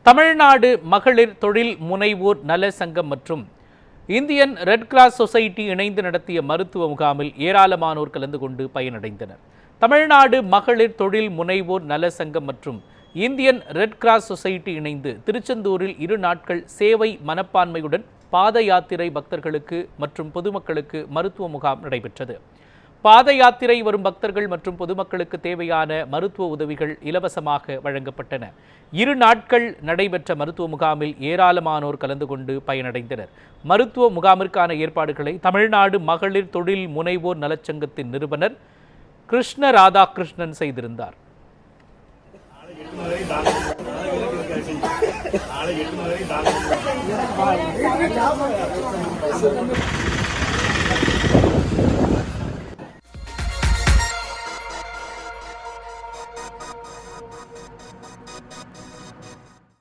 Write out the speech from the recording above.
தமிழ்நாடு மகளிர் தொழில் முனைவோர் நல சங்கம் மற்றும் இந்தியன் ரெட் கிராஸ் சொசைட்டி இணைந்து நடத்திய மருத்துவ முகாமில் ஏராளமானோர் கலந்து கொண்டு பயனடைந்தனர். தமிழ்நாடு மகளிர் தொழில் முனைவோர் நல சங்கம் மற்றும் இந்தியன் ரெட் கிராஸ் சொசைட்டி இணைந்து திருச்செந்தூரில் 2 நாட்கள் சேவை மனப்பான்மையுடன் பாத யாத்திரை பக்தர்களுக்கு மற்றும் பொதுமக்களுக்கு மருத்துவ முகாம் நடைபெற்றது. பாத யாத்திரை வரும் பக்தர்கள் மற்றும் பொதுமக்களுக்கு தேவையான மருத்துவ உதவிகள் இலவசமாக வழங்கப்பட்டன. 2 நாட்கள் நடைபெற்ற மருத்துவ முகாமில் ஏராளமானோர் கலந்து கொண்டு பயனடைந்தனர். மருத்துவ முகாமிற்கான ஏற்பாடுகளை தமிழ்நாடு மகளிர் தொழில் முனைவோர் நலச்சங்கத்தின் நிறுவனர் கிருஷ்ண ராதாகிருஷ்ணன் செய்திருந்தார்.